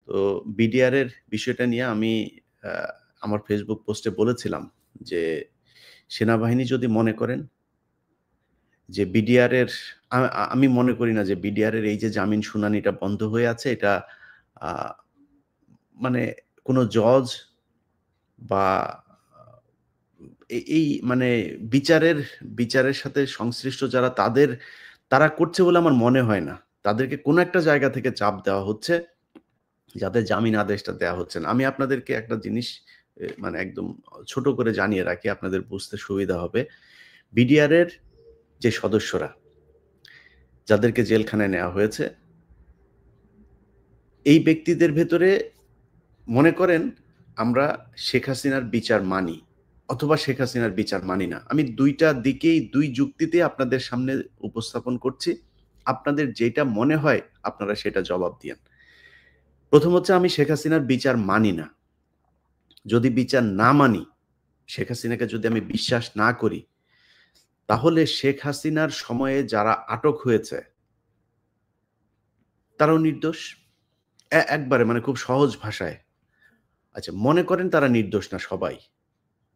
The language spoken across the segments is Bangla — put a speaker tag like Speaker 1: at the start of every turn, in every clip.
Speaker 1: তো বিডিআর এর বিষয়টা নিয়ে আমি আ আমার ফেসবুক পোস্টে বলেছিলাম যে, সেনাবাহিনী যদি মনে করেন যে বিডিআর এর আমি মনে করি না যে বিডিআর এর এই যে জামিন শুনানিটা বন্ধ হয়ে আছে এটা আ মানে কোন জজ বা এই মানে বিচারের সাথে সংশ্লিষ্ট যারা তারা করছে বলে আমার মনে হয় না। তাদেরকে কোন একটা জায়গা থেকে চাপ দেওয়া হচ্ছে, যাতে জামিন আদেশটা দেয়া হচ্ছে না। আমি আপনাদেরকে একটা জিনিস মানে একদম ছোট করে জানিয়ে রাখি, আপনাদের বুঝতে সুবিধা হবে। বিডিআর এর যে সদস্যরা, যাদেরকে জেলখানায় নেওয়া হয়েছে, এই ব্যক্তিদের ভেতরে মনে করেন আমরা শেখ হাসিনার বিচার মানি অথবা শেখ হাসিনার বিচার মানি না। আমি ২ টা দিকেই ২ যুক্তিতে আপনাদের সামনে উপস্থাপন করছি। আপনাদের যেটা মনে হয় আপনারা সেটা জবাব দিয়েন। ১ম হচ্ছে আমি শেখ হাসিনার বিচার মানি না। যদি বিচার না মানি, শেখ হাসিনাকে যদি আমি বিশ্বাস না করি, তাহলে শেখ হাসিনার সময়ে যারা আটক হয়েছে, তারাও নির্দোষ। একবারে মানে খুব সহজ ভাষায়। আচ্ছা মনে করেন তারা নির্দোষ না সবাই।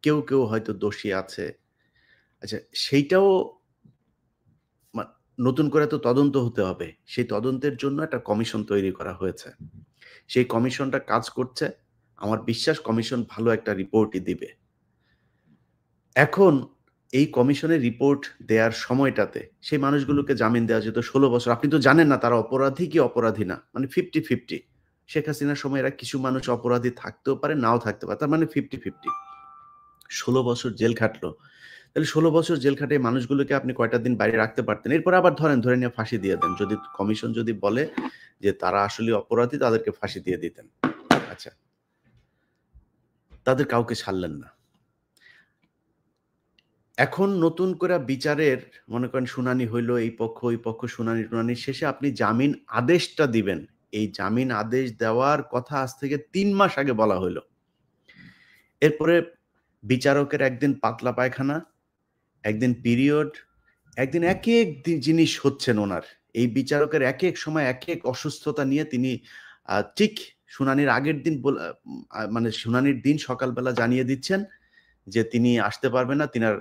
Speaker 1: কেউ হয়তো দোষী আছে। আচ্ছা সেইটাও মা নতুন করে তো তদন্ত হতে হবে। সেই তদন্তের জন্য একটা কমিশন তৈরি করা হয়েছে। সেই কমিশনটা কাজ করছে। আমার বিশ্বাস কমিশন ভালো একটা রিপোর্টই দিবে। এখন এই কমিশনের রিপোর্ট দেয়ার সময়টাতে সেই মানুষগুলোকে জামিন দেওয়া যেত ১৬ বছর। আপনি তো জানেন না তারা অপরাধী কি অপরাধী না। মানে 50-50 শেখ হাসিনার সময় এরা কিছু মানুষ অপরাধী থাকতেও পারে, নাও থাকতে পারে। তার মানে 50-50 ১৬ বছর জেল খাটলো। তাহলে ১৬ বছর জেল খাটিয়ে মানুষগুলোকে আপনি কয়টা দিন বাইরে রাখতে পারতেন। এরপরে আবার ধরে নিয়ে ফাঁসি দিয়ে দেন। যদি কমিশন যদি বলে যে তারা আসলে অপরাধী তাদেরকে ফাঁসি দিয়ে দিতেন। আচ্ছা। তাদের কাউকে ছাড়লেন না। এখন নতুন করে বিচারের মনে করেন শুনানি হইল, এই পক্ষ ওই পক্ষ শুনানি-টুনানি শেষে আপনি জামিন আদেশটা দিবেন। এই জামিন আদেশ দেওয়ার কথা আজ থেকে ৩ মাস আগে বলা হইল। এরপরে বিচারকের একদিন পাতলা পায়খানা, একদিন পিরিয়ড, একদিন একেক জিনিস হচ্ছেন উনার। এই বিচারকের একেক সময় একেক অসুস্থতা নিয়ে তিনি ঠিক শুনানির আগের দিন মানে শুনানির দিন সকালবেলা জানিয়ে দিচ্ছেন যে তিনি আসতে পারবেন না, তিনার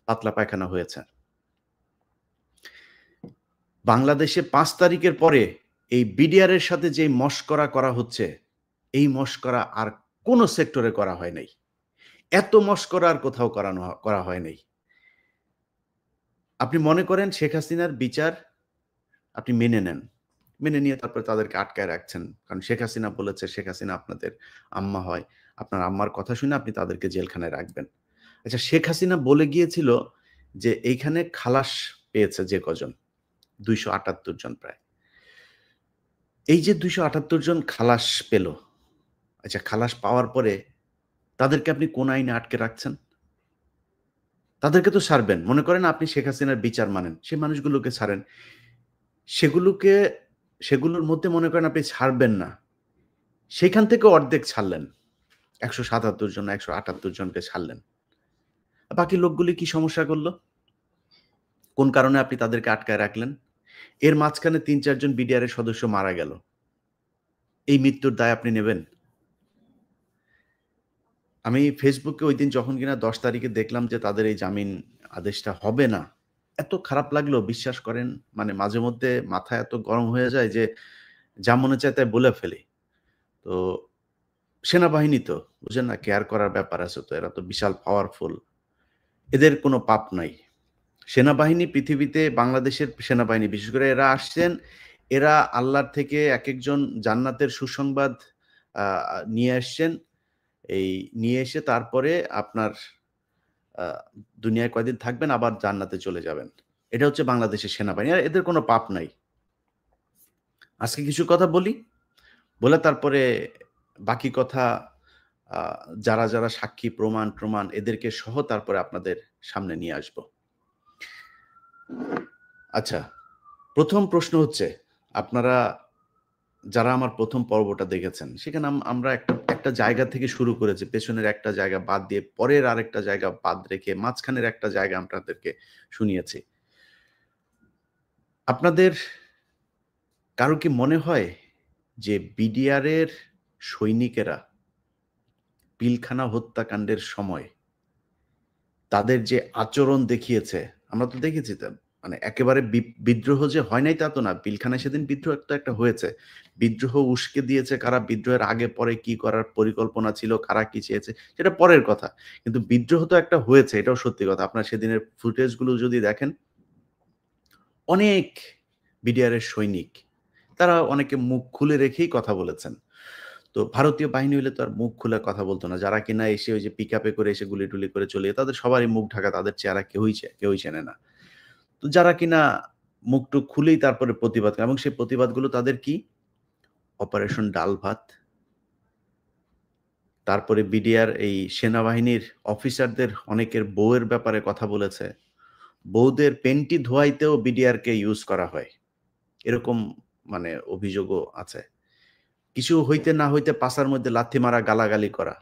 Speaker 1: পাতলা পায়খানা হয়েছে। বাংলাদেশে ৫ তারিখের পরে এই বিডিআর এর সাথে যেই মশকরা করা হচ্ছে, এই মশকরা আর কোন সেক্টরে করা হয় নাই। এত মশকরা আর কোথাও করা হয় নাই। আপনি মনে করেন শেখ হাসিনার বিচার আপনি মেনে নেন। মেনে নিয়ে তারপরে তাদেরকে আটকায় রাখছেন। কারণ শেখ হাসিনা বলেছে, শেখ হাসিনা আপনাদের আম্মা হয়। আপনার আম্মার কথা শুনে আপনি তাদেরকে জেলখানায় রাখবেন। আচ্ছা শেখ হাসিনা বলে গিয়েছিল যে এইখানে খালাস পেয়েছে যে কজন, ২৭৮ জন প্রায়। এই যে ২৭৮ জন খালাস পেল, আচ্ছা খালাস পাওয়ার পরে তাদেরকে আপনি কোন আইনে আটকে রাখছেন? তাদেরকে তো ছাড়বেন। মনে করেন আপনি শেখ হাসিনার বিচার মানেন। সেই মানুষগুলোকে ছাড়েন। সেগুলোকে সেগুলোর মধ্যে মনে করেন আপনি ছাড়বেন না। সেখান থেকে অর্ধেক ছাড়লেন। ১৭৭ জন, ১৭৮ জনকে ছাড়লেন। বাকি লোকগুলি কি সমস্যা করল? কোন কারণে আপনি তাদেরকে আটকায় রাখলেন? এর মাঝখানে ৩-৪ জন বিডিআর এর সদস্য মারা গেল। এই মৃত্যুর দায় আপনি নেবেন? আমি ফেসবুকে ঐদিন যখন কিনা ১০ তারিখে দেখলাম যে তাদের এই জামিন আদেশটা হবে না, এত খারাপ লাগলো বিশ্বাস করেন। মানে মাঝে মধ্যে মাথা এত গরম হয়ে যায় যে যা মনে চায় তাই বলে ফেলি। তো সেনাবাহিনী তো বুঝেন না কেয়ার করার ব্যাপার আছে তো। এরা তো বিশাল পাওয়ারফুল। এদের কোনো পাপ নাই। সেনাবাহিনী পৃথিবীতে বাংলাদেশের সেনাবাহিনী বিশেষ করে এরা আসছেন, এরা আল্লাহর থেকে একেকজন জান্নাতের সুসংবাদ আ নিয়ে আসছেন। এই নিয়ে এসে তারপরে আপনার আ দুনিয়ায় কয়দিন থাকবেন আবার জান্নাতে চলে যাবেন। এটা হচ্ছে বাংলাদেশের সেনাবাহিনী। আর এদের কোনো পাপ নাই। আজকে কিছু কথা বলি, বলে তারপরে বাকি কথা আ যারা সাক্ষী, প্রমাণ-টমাণ এদেরকে সহ তারপরে আপনাদের সামনে নিয়ে আসব। আচ্ছা, ১ম প্রশ্ন হচ্ছে আপনারা যারা আমার ১ম পর্বটা দেখেছেন, সেখানে আমরা একটা জায়গা থেকে শুরু করেছি। পেছনের একটা জায়গা বাদ দিয়ে পরের আরেকটা জায়গা বাদ রেখে মাঝখানের একটা জায়গা আপনাদেরকে শুনিয়েছি। আপনাদের কারো কি মনে হয় যে বিডিআর এর সৈনিকেরা পিলখানা হত্যাকাণ্ডের সময় তাদের যে আচরণ দেখিয়েছে, আমরা তো দেখেছি মানে একেবারে বিদ্রোহ যে হয় নাই তা তো না। পিলখানায় সেদিন বিদ্রোহ একটা হয়েছে। বিদ্রোহ উস্কে দিয়েছে কারা, বিদ্রোহের আগে পরে কি করার পরিকল্পনা ছিল, কারা কি চেয়েছে সেটা পরের কথা। কিন্তু বিদ্রোহ তো একটা হয়েছে, এটাও সত্যি কথা। আপনার সেদিনের ফুটেজগুলো যদি দেখেন, অনেক বিডিআরের সৈনিক তারা অনেকে মুখ খুলে রেখেই কথা বলেছেন। তো ভারতীয় বাহিনী হইলে তো আর মুখ খুলে কথা বলতো না। যারা কিনা এসে ওই যে পিকআপে করে এসে গুলি-টুলি করে চলে যেত, তাদের সবারই মুখ ঢাকা, তাদের চেহারা কেউই চেনে না। তো যারা কিনা মুখ-টুখ খুলেই তারপরে প্রতিবাদ করে, এবং সেই প্রতিবাদগুলো তাদের কি? অপারেশন ডাল ভাত। তারপরে বিডিআর এই সেনাবাহিনীর অফিসারদের অনেকের বউয়ের ব্যাপারে কথা বলেছে। বউদের পেন্টি ধোয়াইতেও বিডিআরকে ইউজ করা হয়। এরকম মানে অভিযোগও আছে। কিছু হইতে না হইতে পাছার মধ্যে লাথি মারা, গালাগালি করা।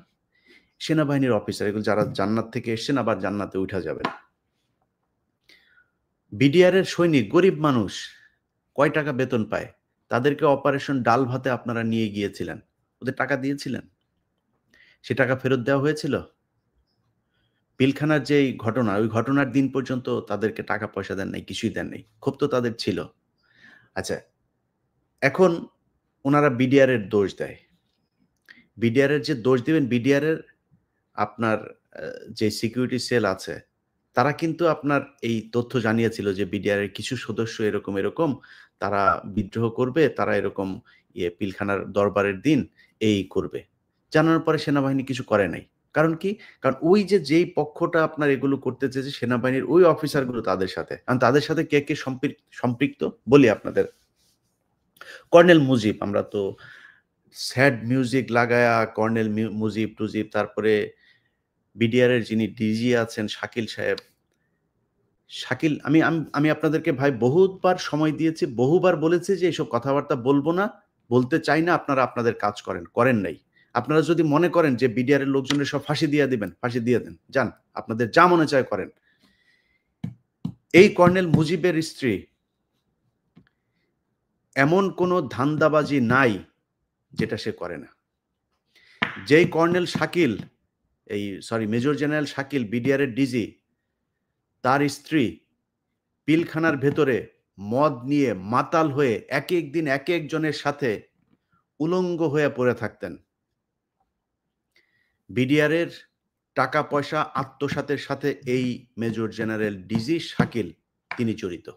Speaker 1: সেনাবাহিনীর অফিসার এগুলো যারা জান্নাত থেকে এসছেন আবার জান্নাতে উঠা যাবেন। বিডিআরের সৈনিক গরিব মানুষ, কয় টাকা বেতন পায়? তাদেরকে অপারেশন ডাল ভাতে আপনারা নিয়ে গিয়েছিলেন। ওদের টাকা দিয়েছিলেন? সে টাকা ফেরত দেওয়া হয়েছিল? পিলখানার যেই ঘটনা, ওই ঘটনার দিন পর্যন্ত তাদেরকে টাকা পয়সা দেন নাই, কিছুই দেন নাই। ক্ষোভ তো তাদের ছিল। আচ্ছা, এখন ওনারা বিডিআর এর দোষ দেয়। বিডিআর এর যে দোষ দিবেন, বিডিআর এর আপনার যে সিকিউরিটি সেল আছে, তারা কিন্তু আপনার এই তথ্য জানিয়েছিল যে বিডিআর এর কিছু সদস্য এরকম তারা বিদ্রোহ করবে, তারা এরকম পিলখানার দরবারের দিন এই করবে। জানানোর পরে সেনাবাহিনী কিছু করে নাই। কারণ কি? কারণ ওই যে যেই পক্ষটা আপনার এগুলো করতে চেয়েছে সেনাবাহিনীর ওই অফিসারগুলো তাদের সাথে। কারণ তাদের সাথে কে সম্পৃক্ত বলি আপনাদের। কর্নেল মুজিব, আমরা তো স্যাড মিউজিক লাগায়া কর্নেল মুজিব-টুজিব, তারপরে বিডিআর এর যিনি ডিজি আছেন শাকিল সাহেব। শাকিল, আমি আপনাদেরকে ভাই বহুবার সময় দিয়েছি, বহুবার বলেছি যে এসব কথাবার্তা বলবো না, বলতে চাই না, আপনারা আপনাদের কাজ করেন, করেন নাই। আপনারা যদি মনে করেন যে বিডিআর এর লোকজনের সব ফাঁসি দিয়ে দিবেন, ফাঁসি দিয়ে দেন। যান, আপনাদের যা মনে চায় করেন। এই কর্নেল মুজিবের স্ত্রী এমন কোনো ধান্দাবাজি নাই যেটা সে করে না। যেই colonel Shakil, major general Shakil BDR এর ডিজি, তার স্ত্রী পিলখানার ভেতরে মদ নিয়ে মাতাল হয়ে একেক দিন একেক জনের সাথে উলঙ্গ হয়ে পড়ে থাকতেন। বিডিআর এর টাকা পয়সা আত্মসাতের সাথে এই মেজর জেনারেল ডিজি শাকিল তিনি জড়িত।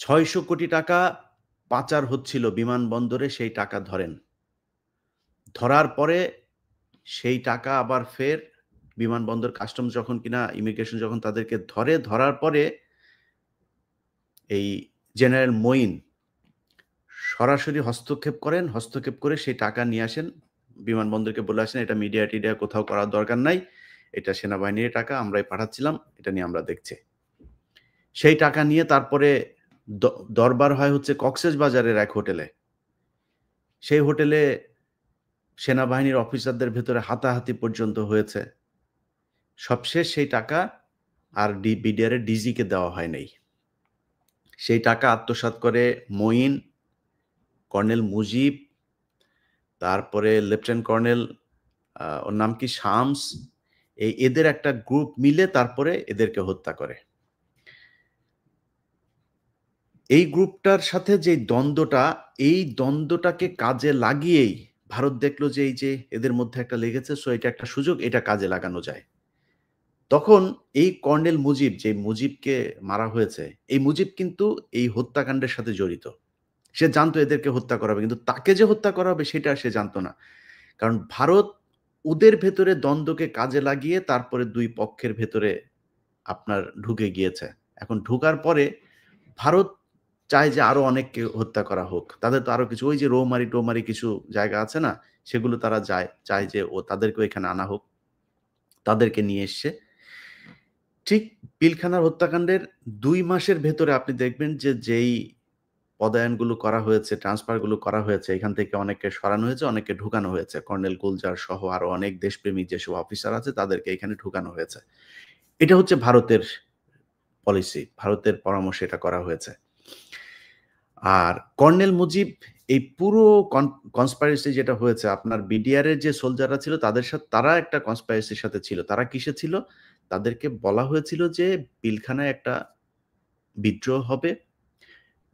Speaker 1: ৬০০ কোটি টাকা পাচার হচ্ছিল বিমানবন্দরে, সেই টাকা ধরেন। ধরার পরে সেই টাকা আবার ফের বিমানবন্দর কাস্টমস যখন কিনা ইমিগ্রেশন যখন তাদেরকে ধরে, ধরার পরে এই জেনারেল মঈন সরাসরি হস্তক্ষেপ করেন। হস্তক্ষেপ করে সেই টাকা নিয়ে আসেন, বিমানবন্দরকে বলে আসেন এটা মিডিয়া কোথাও করার দরকার নাই, এটা সেনাবাহিনীর টাকা, আমরাই পাঠাচ্ছিলাম, এটা নিয়ে আমরা দেখছি। সেই টাকা নিয়ে তারপরে দরবার হয় হচ্ছে কক্সবাজারের এক হোটেলে। সেই হোটেলে সেনাবাহিনীর অফিসারদের ভেতরে হাতাহাতি পর্যন্ত হয়েছে। সবশেষ সেই টাকা আর বিডিআর এর ডিজিকে দেওয়া হয় নাই। সেই টাকা আত্মসাৎ করে মঈন, কর্নেল মুজিব, তারপরে লেফটেন্যান্ট কর্নেল ওর নাম কি শামস, এদের একটা গ্রুপ মিলে তারপরে এদেরকে হত্যা করে। এই গ্রুপটার সাথে যে দ্বন্দ্বটা, এই দ্বন্দ্বটাকে কাজে লাগিয়েই ভারত দেখলো যে এই যে এদের মধ্যে একটা লেগেছে, সো এটা একটা সুযোগ, এটা কাজে লাগানো যায়। তখন এই কর্নেল মুজিব, যে মুজিবকে মারা হয়েছে, এই মুজিব কিন্তু এই হত্যাকাণ্ডের সাথে জড়িত। সে জানতো এদেরকে হত্যা করা হবে, কিন্তু তাকে যে হত্যা করা হবে সেটা সে জানতো না। কারণ ভারত ওদের ভেতরে দ্বন্দ্বকে কাজে লাগিয়ে তারপরে ২ পক্ষের ভেতরে আপনার ঢুকে গিয়েছে। এখন ঢোকার পরে ভারত চায় যে আরো অনেককে হত্যা করা হোক। তাদের তো আরো কিছু ওই যে রৌমারি-টোমারি কিছু জায়গা আছে না? সেগুলো তারা চায় যে তাদেরকেও এখানে আনা হোক। তাদেরকে নিয়ে এসছে। ঠিক পিলখানার হত্যাকাণ্ডের ২ মাসের ভেতরে আপনি দেখবেন যে যেই পদায়নগুলো করা হয়েছে, ট্রান্সফার গুলো করা হয়েছে, এখান থেকে অনেককে সরানো হয়েছে, অনেককে ঢুকানো হয়েছে। কর্নেল গুলজার সহ আরো অনেক দেশপ্রেমিক যেসব অফিসার আছে তাদেরকে এখানে ঢুকানো হয়েছে। এটা হচ্ছে ভারতের পলিসি, ভারতের পরামর্শে এটা করা হয়েছে। আর কর্নেল মুজিব এই পুরো কনস্পাইরেসি যেটা হয়েছে আপনার বিডিআর এর যে সোলজাররা ছিল তারা একটা কনস্পাইরেসির সাথে ছিল। তারা কিসে ছিল? তাদেরকে বলা হয়েছিল যে পিলখানায় একটা বিদ্রোহ হবে,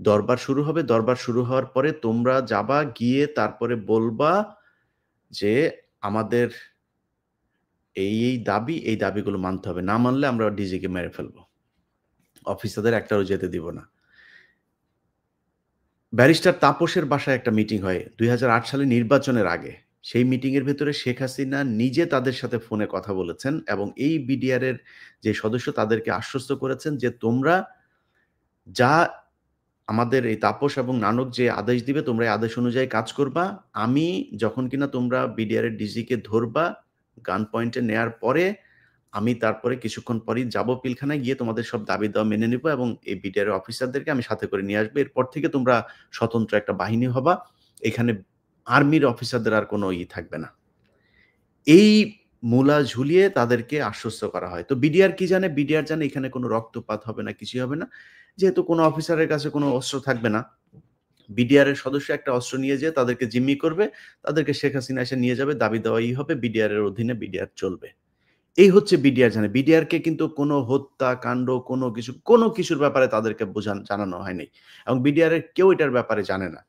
Speaker 1: দরবার শুরু হবে। দরবার শুরু হওয়ার পরে তোমরা যাবা, গিয়ে তারপরে বলবা যে আমাদের এই দাবি, এই দাবিগুলো মানতে হবে। না মানলে আমরা ডিজিকে মেরে ফেলবো। অফিসারদের একটাও যেতে দিব না। ব্যারিস্টার তাপসের বাসায় একটা মিটিং হয় ২০০৮ সালে নির্বাচনের আগে। সেই মিটিংয়ের ভেতরে শেখ হাসিনা নিজে তাদের সাথে ফোনে কথা বলেছেন এবং এই বিডিআর এর যে সদস্য তাদেরকে আশ্বস্ত করেছেন যে তোমরা যা আমাদের এই তাপস এবং নানক যে আদেশ দিবে তোমরা এই আদেশ অনুযায়ী কাজ করবা। আমি যখন কিনা তোমরা বিডিআর এর ডিজিকে ধরবা, গান পয়েন্টে নেয়ার পরে আমি তারপরে কিছুক্ষণ পরেই যাবো পিলখানায়, গিয়ে তোমাদের সব দাবি-দাওয়া মেনে নিবো এবং এই বিডিআর এর অফিসারদেরকে আমি সাথে করে নিয়ে আসবো। এরপর থেকে তোমরা স্বতন্ত্র একটা বাহিনী হবা। এখানে আর্মির অফিসারদের আর কোনো থাকবে না। এই মূলা ঝুলিয়ে তাদেরকে আশ্বস্ত করা হয়। তো বিডিআর কি জানে? বিডিআর জানে এখানে কোনো রক্তপাত হবে না, কিছুই হবে না। যেহেতু কোনো অফিসারের কাছে কোনো অস্ত্র থাকবে না, বিডিআর এর সদস্য একটা অস্ত্র নিয়ে যেয়ে তাদেরকে জিম্মি করবে। তাদেরকে শেখ হাসিনা এসে নিয়ে যাবে, দাবি দেওয়াই হবে। বিডিআর এর অধীনে বিডিআর চলবে। এই হচ্ছে বিডিআর জানে। বিডিআরকে কিন্তু কোনো হত্যাকাণ্ড, কোনো কিছুর ব্যাপারে তাদেরকে জানানো হয়নি। এবং বিডিআর এর কেউ এটার ব্যাপারে জানে না।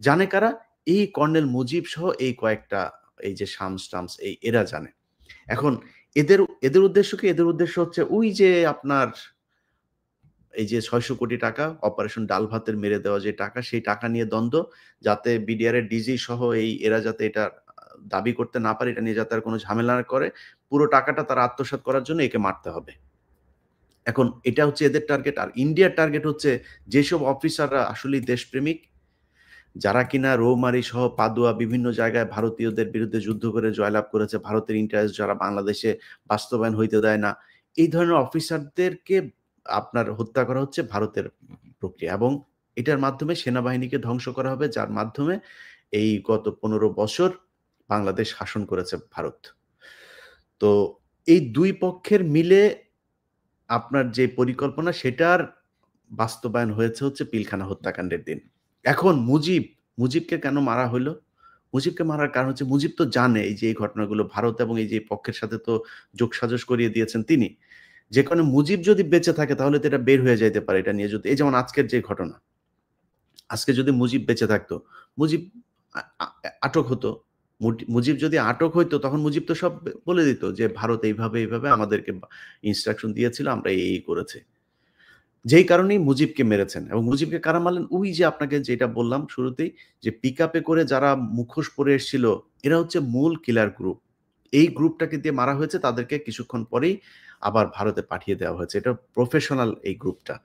Speaker 1: জানে কারা? এই কর্নেল মুজিব সহ এই কয়েকটা এই যে শামস-টামস এরা জানে। এখন এদের এদের উদ্দেশ্য কি? এদের উদ্দেশ্য হচ্ছে ওই যে আপনার এই যে ৬০০ কোটি টাকা অপারেশন ডাল ভাতের মেরে দেওয়া যে টাকা, সেই টাকা নিয়ে দ্বন্দ্ব। যাতে বিডিআর এর ডিজি সহ এরা যাতে এটা দাবি করতে না পারে, এটা নিয়ে যাতে আর কোনো ঝামেলা না করে, পুরো টাকাটা তারা আত্মসাৎ করার জন্য একে মারতে হবে। এখন এটা হচ্ছে এদের টার্গেট। আর ইন্ডিয়ার টার্গেট হচ্ছে যেসব অফিসাররা আসলেই দেশপ্রেমিক, যারা কিনা রৌমারী সহ পাদুয়া বিভিন্ন জায়গায় ভারতীয়দের বিরুদ্ধে যুদ্ধ করে জয়লাভ করেছে, ভারতের ইন্টারেস্ট যারা বাংলাদেশে বাস্তবায়ন হইতে দেয় না, এই ধরনের অফিসারদেরকে আপনার হত্যা করা হচ্ছে ভারতের প্রক্রিয়া এবং এটার মাধ্যমে সেনাবাহিনীকে ধ্বংস করা হবে, যার মাধ্যমে এই গত ১৫ বছর বাংলাদেশ শাসন করেছে ভারত। তো এই ২ পক্ষের মিলে আপনার যে পরিকল্পনা সেটার বাস্তবায়ন হয়েছে হচ্ছে পিলখানা হত্যাকাণ্ডের দিন। এখন মুজিবকে কেন মারা হইল? মুজিবকে মারার কারণ হচ্ছে মুজিব তো জানে এই যে এই ঘটনাগুলো ভারত এবং এই যে পক্ষের সাথে তো যোগসাজশ করিয়ে দিয়েছেন তিনি। যে কারণে মুজিব যদি বেঁচে থাকে তাহলে তো এটা বের হয়ে যাইতে পারে এটা নিয়ে যদি এই যেমন আজকের যে ঘটনা। আজকে যদি মুজিব বেঁচে থাকতো, মুজিব আ আ আটক হতো। মুজিব যদি আটক হইতো তখন মুজিব তো সব বলে দিত যে ভারত এইভাবে আমাদেরকে ইনস্ট্রাকশন দিয়েছিল আমরা এই করেছি। যেই কারণেই মুজিবকে মেরেছেন এবং মুজিবকে কারা মারলেন? ওই যে আপনাকে যেটা বললাম শুরুতেই যে পিকআপে করে যারা মুখোশ পরে এসছিল, এরা হচ্ছে মূল কিলার গ্রুপ। এই গ্রুপটাকে দিয়ে মারা হয়েছে, তাদেরকে কিছুক্ষণ পরেই আবার ভারতে পাঠিয়ে দেওয়া হয়েছে। এটা প্রফেশনাল এই গ্রুপটা।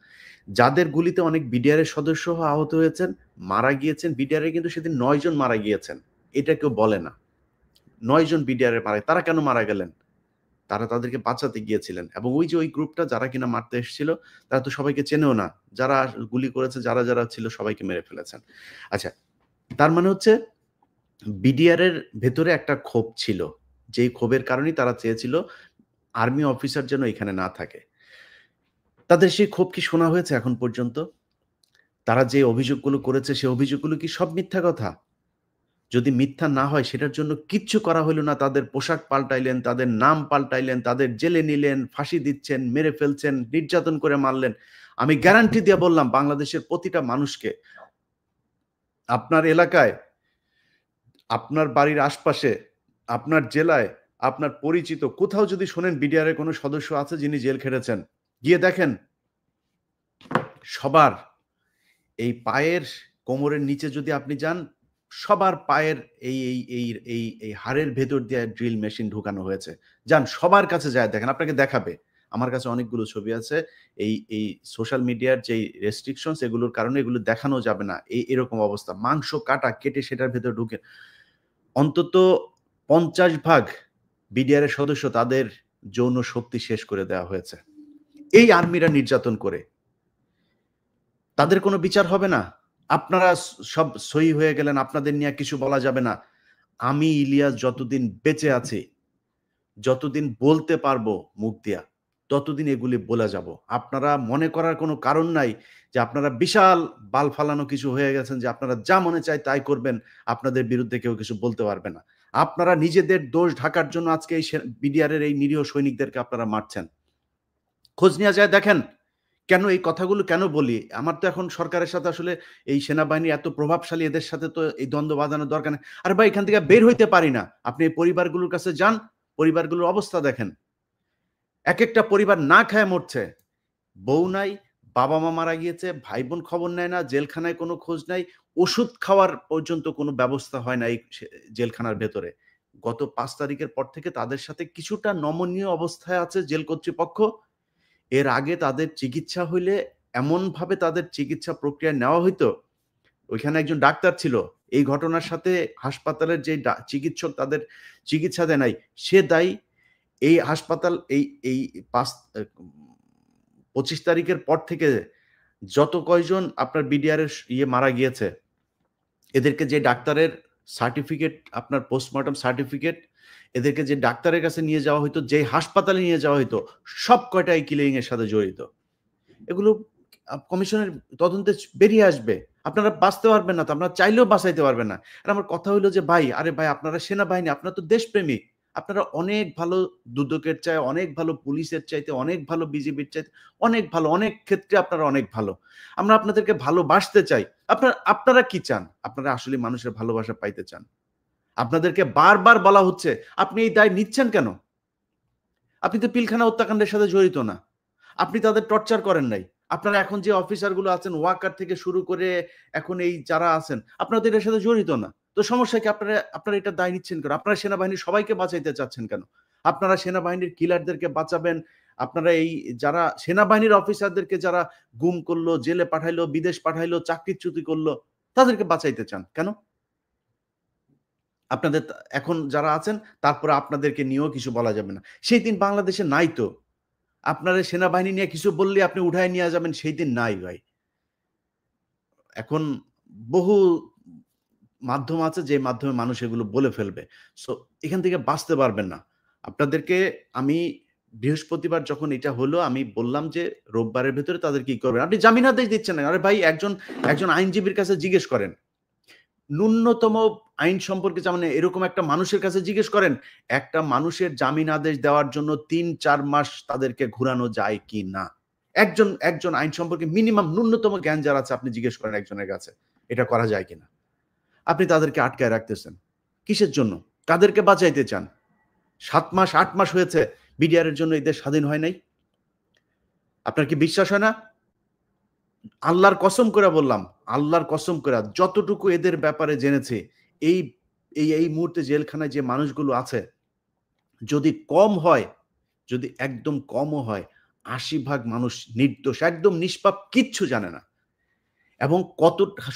Speaker 1: যাদের গুলিতে অনেক বিডিআর এর সদস্যও আহত হয়েছেন, মারা গিয়েছেন। বিডিআর এর কিন্তু সেদিন ৯ জন মারা গিয়েছেন। এটা কেউ বলে না। ৯ জন বিডিআর এর তারা কেন মারা গেলেন? তারা তাদেরকে বাঁচাতে গিয়েছিলেন এবং ওই যে ওই গ্রুপটা যারা কিনা মারতে এসেছিল, তারা তো সবাইকে চেনেও না। যারা গুলি করেছে যারা ছিল সবাইকে মেরে ফেলেছেন। আচ্ছা, তার মানে হচ্ছে বিডিআর এর ভেতরে একটা ক্ষোভ ছিল। যেই ক্ষোভের কারণেই তারা চেয়েছিল আর্মি অফিসার যেন এখানে না থাকে। তাদের সেই ক্ষোভ কি শোনা হয়েছে এখন পর্যন্ত? তারা যে অভিযোগগুলো করেছে সে অভিযোগগুলো কি সব মিথ্যা কথা? যদি মিথ্যা না হয় সেটার জন্য কিচ্ছু করা হইল না। তাদের পোশাক পাল্টাইলেন, তাদের নাম পাল্টাইলেন, তাদের জেলে নিলেন, ফাঁসি দিচ্ছেন, মেরে ফেলছেন, নির্যাতন করে মারলেন। আমি গ্যারান্টি দিয়ে বললাম বাংলাদেশের প্রতিটা মানুষকে, আপনার এলাকায়, আপনার বাড়ির আশপাশে, আপনার জেলায়, আপনার পরিচিত কোথাও যদি শোনেন বিডিআর এর কোনো সদস্য আছে যিনি জেল খেটেছেন, গিয়ে দেখেন সবার এই পায়ের কোমরের নিচে যদি আপনি যান, সবার পায়ের এই হাড়ের ভেতর দিয়ে ড্রিল মেশিন ঢুকানো হয়েছে। যান সবার কাছে যায়া দেখেন, আপনাকে দেখাবে। আমার কাছে অনেকগুলো ছবি আছে। এই সোশ্যাল মিডিয়ার যেই রেস্ট্রিকশনস এগুলোর কারণে এগুলো দেখানো যাবে না। এরকম অবস্থা। মাংস কাটা, কেটে সেটার ভেতর ঢুকে অন্তত ৫০ ভাগ বিডিআর এর সদস্য তাদের যৌন শক্তি শেষ করে দেওয়া হয়েছে। এই আর্মিরা নির্যাতন করে। তাদের কোনো বিচার হবে না। আপনারা সব সই হয়ে গেলেন, আপনাদের নিয়ে কিছু বলা যাবে না। আমি ইলিয়াস যতদিন বেঁচে আছি, যতদিন বলতে পারবো মুখ দিয়া, ততদিন এগুলি বলে যাব। আপনারা মনে করার কোনো কারণ নাই যে আপনারা বিশাল বাল ফালানো কিছু হয়ে গেছেন যে আপনারা যা মনে চায় তাই করবেন, আপনাদের বিরুদ্ধে কেউ কিছু বলতে পারবে না। আপনারা নিজেদের দোষ ঢাকার জন্য আজকে এই বিডিআরের এই নিরীহ সৈনিকদেরকে আপনারা মারছেন। খোঁজ নেওয়া যায় দেখেন। কেন এই কথাগুলো কেন বলি? আমার তো এখন সরকারের সাথে আসলে এই সেনাবাহিনী এত প্রভাবশালী, এদের সাথে তো এই দ্বন্দ্ব বাঁধানোর দরকার নেই। আরে ভাই, এখান থেকে বের হইতে পারি না। আপনি এই পরিবারগুলোর কাছে যান, পরিবারগুলোর অবস্থা দেখেন। একেকটা পরিবার না খায় মরছে। বউ নাই, বাবা-মা মারা গিয়েছে, ভাই-বোন খবর নেয় না, জেলখানায় কোনো খোঁজ নাই। ওষুধ খাওয়ার পর্যন্ত কোনো ব্যবস্থা হয় না এই জেলখানার ভেতরে। গত ৫ তারিখের পর থেকে তাদের সাথে কিছুটা নমনীয় অবস্থায় আছে জেল কর্তৃপক্ষ। এর আগে তাদের চিকিৎসা হইলে এমনভাবে তাদের চিকিৎসা প্রক্রিয়া নেওয়া হইতো, ওইখানে একজন ডাক্তার ছিল। এই ঘটনার সাথে হাসপাতালের যে চিকিৎসক তাদের চিকিৎসা দেয় নাই, সে দায়ী। এই হাসপাতাল এই ২৫ তারিখের পর থেকে যত কয়জন আপনার বিডিআর এর মারা গিয়েছে, এদেরকে যে ডাক্তারের সার্টিফিকেট, আপনার পোস্টমর্টম সার্টিফিকেট, এদেরকে যে ডাক্তারের কাছে নিয়ে যাওয়া হইতো, যে হাসপাতালে নিয়ে যাওয়া হইতো, সব কয়টা এই কিলিং এর সাথে জড়িত। এগুলো কমিশনের তদন্তে বেরিয়ে আসবে। আপনারা বাঁচতে পারবেন না তো, আপনারা চাইলেও বাঁচাইতে পারবেন না। আর আমার কথা হইলো যে ভাই, আরে ভাই, আপনারা সেনাবাহিনী, আপনারা তো দেশপ্রেমিক। আপনারা অনেক ভালো, দুদকের চায় অনেক ভালো, পুলিশের চাইতে অনেক ভালো, বিজিবির চাইতে অনেক ভালো, অনেক ক্ষেত্রে আপনারা অনেক ভালো। আমরা আপনাদেরকে ভালোবাসতে চাই। আপনারা কি চান? আপনারা আসলে মানুষের ভালোবাসা পাইতে চান। আপনাদেরকে বারবার বলা হচ্ছে, আপনি এই দায় নিচ্ছেন কেন? আপনি তো পিলখানা হত্যাকাণ্ডের সাথে জড়িত না। আপনি তাদের টর্চার করেন নাই। আপনারা এখন যে অফিসারগুলো আছেন, ওয়াকার থেকে শুরু করে এখন এই যারা আছেন, আপনারা তো এটার সাথে জড়িত না। তো সমস্যা কি? আপনারা এটার দায় নিচ্ছেন কেন? আপনারা সেনাবাহিনীর সবাইকে বাঁচাইতে চাচ্ছেন কেন? আপনারা সেনাবাহিনীর কিলারদেরকে বাঁচাবেন। আপনারা এই যারা সেনাবাহিনীর অফিসারদেরকে যারা গুম করলো, জেলে পাঠাইলো, বিদেশ পাঠাইলো, চাকরিচ্যুতি করলো, তাদেরকে বাঁচাইতে চান কেন? আপনাদের এখন যারা আছেন, তারপরে আপনাদেরকে নিয়েও কিছু বলা যাবে না। সেই দিন বাংলাদেশে নাই তো। আপনারা সেনাবাহিনী নিয়ে কিছু বললে আপনি উঠায় নিয়ে যাবেন, সেই দিন নাই ভাই। এখন বহু মাধ্যম আছে যে মাধ্যমে মানুষ এগুলো বলে ফেলবে। সো এখান থেকে বাঁচতে পারবেন না। আপনাদেরকে আমি বৃহস্পতিবার যখন এটা হলো, আমি বললাম যে রোববারের ভেতরে তাদের কি করবেন। আপনি জামিনাদেশ দিচ্ছেন না। আরে ভাই, একজন আইনজীবীর কাছে জিজ্ঞেস করেন। ন্যূনতম আইন সম্পর্কে যেমন এরকম একটা মানুষের কাছে জিজ্ঞেস করেন, একটা মানুষের জামিন আদেশ দেওয়ার জন্য ৩-৪ মাস তাদেরকে ঘুরানো যায় কি না? একজন আইন সম্পর্কে মিনিমাম ন্যূনতম জ্ঞান যার আছে, আপনি জিজ্ঞেস করেন একজনের কাছে, এটা করা যায় কিনা? আপনি তাদেরকে আটকায় রাখতেছেন। কিসের জন্য? কাদেরকে বাঁচাইতে চান? ৭ মাস ৮ মাস হয়েছে বিডিআর এর জন্য এই দেশ স্বাধীন হয় নাই। আপনার কি বিশ্বাস হয় না? আল্লাহর কসম করে বললাম, আল্লাহর কসম করে যতটুকু এদের ব্যাপারে জেনেছি, এই এই মুহূর্তে জেলখানায় যে মানুষগুলো আছে, যদি কম হয়, যদি একদম কমও হয়, ৮০ ভাগ মানুষ নির্দোষ, একদম নিষ্পাপ, কিচ্ছু জানে না। এবং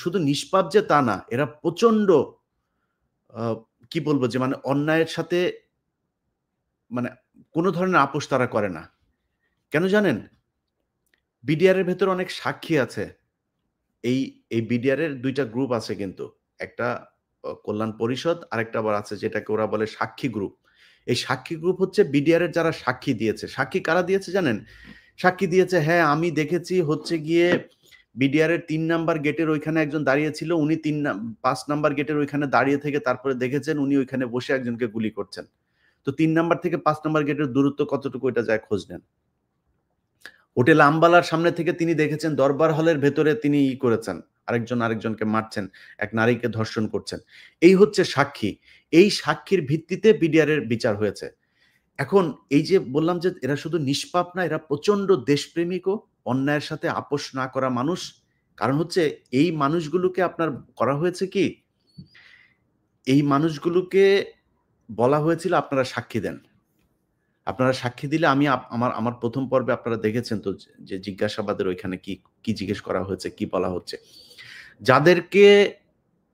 Speaker 1: শুধু নিষ্পাপ যে তা না, এরা প্রচন্ড আ কি বলবো যে মানে অন্যায়ের সাথে মানে কোন ধরনের আপোস তারা করে না। কেন জানেন? বিডিআর এর ভেতরে অনেক সাক্ষী আছে। এই এই বিডিআর এর ২ টা গ্রুপ আছে কিন্তু। একটা কল্যাণ পরিষদ, আরেকটা আবার আছে যেটাকে ওরা বলে সাক্ষী গ্রুপ। এই সাক্ষী গ্রুপ হচ্ছে বিডিআর এর যারা সাক্ষী দিয়েছে। সাক্ষী কারা দিয়েছে জানেন? সাক্ষী দিয়েছে, হ্যাঁ, আমি দেখেছি হচ্ছে গিয়ে বিডিআর এর ৩ নাম্বার গেটের ওইখানে একজন দাঁড়িয়ে ছিল। উনি ৫ নাম্বার গেটের ওইখানে দাঁড়িয়ে থেকে তারপরে দেখেছেন উনি ওইখানে বসে একজনকে গুলি করছেন। তো ৩ নাম্বার থেকে ৫ নাম্বার গেটের দূরত্ব কতটুকু, এটা যায় খোঁজ নেন। হোটেল আম্বালার সামনে থেকে তিনি দেখেছেন দরবার হলের ভেতরে তিনি করেছেন। আরেকজনকে মারছেন, এক নারীকে ধর্ষণ করছেন। এই হচ্ছে সাক্ষী। এই সাক্ষীর ভিত্তিতে বিডিআর এর বিচার হয়েছে। এখন এই যে বললাম যে এরা শুধু নিষ্পাপ না, এরা প্রচন্ড দেশপ্রেমিকও, অন্যায়ের সাথে আপোস না করা মানুষ। কারণ হচ্ছে এই মানুষগুলোকে আপনার করা হয়েছে কি? এই মানুষগুলোকে বলা হয়েছিল আপনারা সাক্ষী দেন। আপনারা সাক্ষী দিলে আমি আমার ১ম পর্বে আপনারা দেখেছেন তো যে জিজ্ঞাসাবাদের ওইখানে কি জিজ্ঞেস করা হয়েছে, কি বলা হচ্ছে। যাদেরকে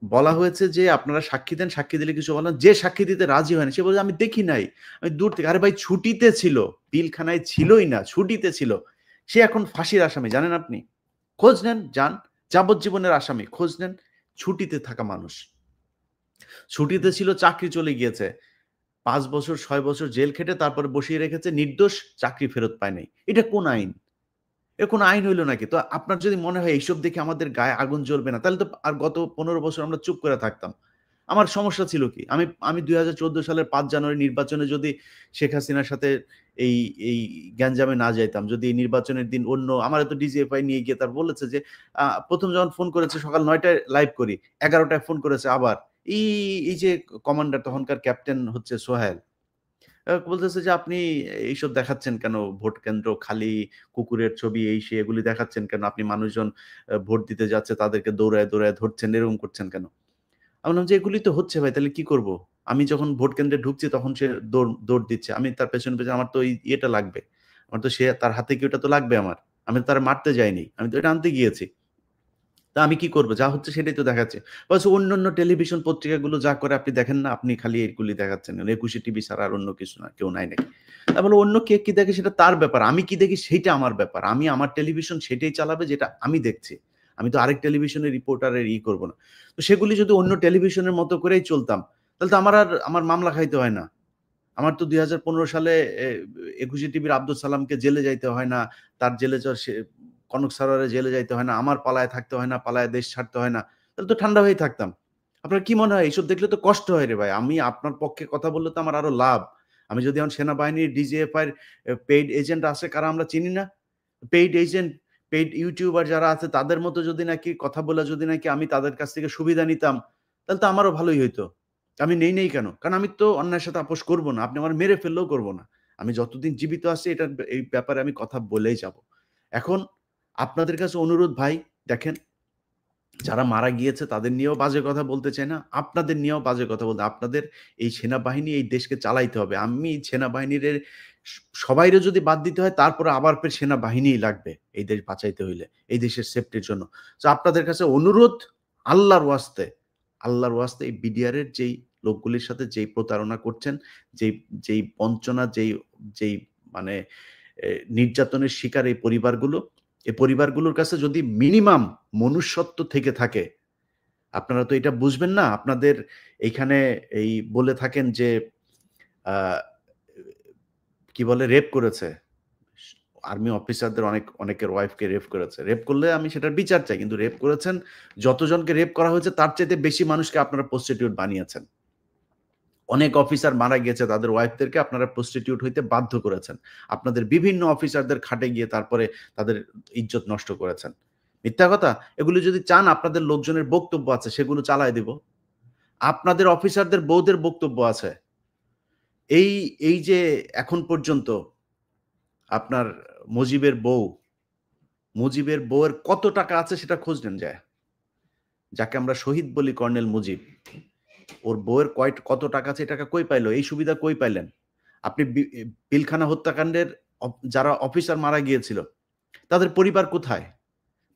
Speaker 1: বলা হয়েছে যে আপনারা সাক্ষী দেন, সাক্ষী দিলে কিছু বলেন, যে সাক্ষী দিতে রাজি হয় না সে বলে আমি দেখি নাই, আমি দূর থেকে। আরে ভাই, ছুটিতে ছিল, পিলখানায় ছিলই না, ছুটিতে ছিল। সে এখন ফাঁসির আসামি, জানেন আপনি? খোঁজ নেন, যান, যাবজ্জীবনের আসামি, খোঁজ নেন। ছুটিতে থাকা মানুষ, ছুটিতে ছিল, চাকরি চলে গিয়েছে। 5 বছর 6 বছর জেল খেটে তারপরে বসিয়ে রেখেছে, নির্দোষ, চাকরি ফেরত পায় নাই। এটা কোন আইন? এর কোন আইন হইল নাকি? তো আপনার যদি মনে হয় এইসব দেখে আমাদের গায়ে আগুন জ্বলবে না, তাহলে তো আর গত ১৫ বছর আমরা চুপ করে থাকতাম। আমার সমস্যা ছিল কি? আমি ২০১৪ সালের ৫ জানুয়ারি নির্বাচনে যদি শেখ হাসিনার সাথে এই এই গ্যাঞ্জামে না যাইতাম, যদি এই নির্বাচনের দিন অন্য আমারে তো ডিজিএফআই নিয়ে গিয়ে তার বলেছে যে ১ম যখন ফোন করেছে সকাল ৯ টায় লাইভ করি, ১১ টায় ফোন করেছে আবার। এই এই যে কমান্ডার তখনকার ক্যাপ্টেন হচ্ছে সোহেল। বলতেছে যে, "আপনি এইসব দেখাচ্ছেন কেন? ভোট কেন্দ্র খালি, কুকুরের ছবি এই সেই এগুলি দেখাচ্ছেন কেন? আপনি মানুষজন ভোট দিতে যাচ্ছে তাদেরকে দৌড়ায়, দৌড়ায় ধরছেন, এরকম করছেন কেন?" আমি বললাম যে, "এগুলি তো হচ্ছে ভাই, তাহলে কি করব? আমি যখন ভোট কেন্দ্রে ঢুকছি তখন সে দৌড় দিচ্ছে। আমি তার পেছনে, পেছনে আমার তো ওই ইয়েটা লাগবে। আমার তো সে তার হাতে কি ওটা তো লাগবে আমার। আমি তো তারে মারতে যাইনি। আমি তো এটা আনতে গিয়েছি।" তা আমি কি করব? যা হচ্ছে সেটাই তো দেখাচ্ছে। বলছে, "অন্যান্য টেলিভিশন পত্রিকাগুলো যা করে আপনি দেখেন না? আপনি খালি এগুলি দেখাচ্ছেন। ২১শে টিভি ছাড়া আর অন্য কিছু না। কেউ নাই নাকি?" আমি বললাম, "অন্য কে কি দেখে সেটা তার ব্যাপার। আমি কি দেখি সেইটা আমার ব্যাপার। আমি আমার টেলিভিশন সেটাই চালাবে যেটা আমি দেখছি। আমি তো আরেক টেলিভিশনের রিপোর্টারের করব না।" তো সেগুলি যদি অন্য টেলিভিশনের মতো করেই চলতাম, তাহলে তো আমার মামলা খাইতে হয় না। আমার তো ২০১৫ সালে ২১শে টিভির আব্দুল সালামকে জেলে যাইতে হয় না। তার জেলে যাওয়ার কনক সারোয়ারের জেলে যাইতে হয় না। আমার পালায় থাকতে হয় না, পালায় দেশ ছাড়তে হয় না। তাহলে তো ঠান্ডা হয়েই থাকতাম। আপনার কি মনে হয় এইসব দেখলে তো কষ্ট হয় রে ভাই। আমি আপনার পক্ষে কথা বললে তো আমার আরো লাভ। আমি যদি এখন সেনাবাহিনীর ডিজিএফআই এর পেইড এজেন্ট আছে কারা আমরা চিনি না? পেইড এজেন্ট, পেইড ইউটিউবার যারা আছে তাদের মতো যদি নাকি কথা বলে যদি নাকি আমি তাদের কাছ থেকে সুবিধা নিতাম, তাহলে তো আমারও ভালোই হইতো। আমি নেই কেন? কারণ আমি তো অন্যায়ের সাথে আপোস করব না। আপনি আমারে মেরে ফেললেও করব না। আমি যতদিন জীবিত আছি এই ব্যাপারে আমি কথা বলেই যাব। এখন আপনাদের কাছে অনুরোধ ভাই, দেখেন যারা মারা গিয়েছে তাদের নিয়েও বাজে কথা বলতে চাই না। আপনাদের নিয়েও বাজে কথা বলতে আপনাদের এই সেনাবাহিনী এই দেশকে চালাইতে হবে। আমি সেনাবাহিনীর স সবাইরে যদি বাদ দিতে হয় তারপরে আবার ফের সেনাবাহিনীই লাগবে এই দেশ বাঁচাইতে হইলে, এই দেশের সেফটির জন্য। সো আপনাদের কাছে অনুরোধ আল্লাহর ওয়াস্তে, আল্লাহর ওয়াস্তে এই বিডিআর এর যেই লোকগুলির সাথে যেই প্রতারণা করছেন, যেই যেই বঞ্চনা, যেই মানে নির্যাতনের শিকার এই পরিবারগুলোর কাছে যদি মিনিমাম মনুষ্যত্ব থেকে থাকে, আপনারা তো এটা বুঝবেন না। আপনাদের এইখানে এই বলে থাকেন যে আ কি বলে রেপ করেছে। স আর্মি অফিসারদের অনেকের ওয়াইফকে রেপ করেছে। রেপ করলে আমি সেটার বিচার চাই। কিন্তু রেপ করেছেন যতজনকে রেপ করা হয়েছে তার চাইতে বেশি মানুষকে আপনারা প্রস্টিটিউট বানিয়েছেন। অনেক অফিসার মারা গিয়েছে তাদের ওয়াইফদেরকে আপনারা প্রস্টিটিউট হইতে বাধ্য করেছেন। আপনাদের বিভিন্ন অফিসারদের খাটে গিয়ে তারপরে তাদের ইজ্জত নষ্ট করেছেন। মিথ্যা কথা? এগুলো যদি চান আপনাদের লোকজনের বক্তব্য আছে সেগুলো চালায় দিব। আপনাদের অফিসারদের বউদের বক্তব্য আছে। এই এই যে এখন পর্যন্ত আপনার মুজিবের বউ, মুজিবের বউয়ের কত টাকা আছে সেটা খোঁজ নেন যায়া। যাকে আমরা শহীদ বলি কর্নেল মুজিব। ওর বউয়ের কত টাকা আছে, এই টাকা কই পাইল? এই সুবিধা কই পাইলেন? আপনি পিলখানা হত্যাকাণ্ডের যারা অফিসার মারা গিয়েছিল, তাদের পরিবার কোথায়?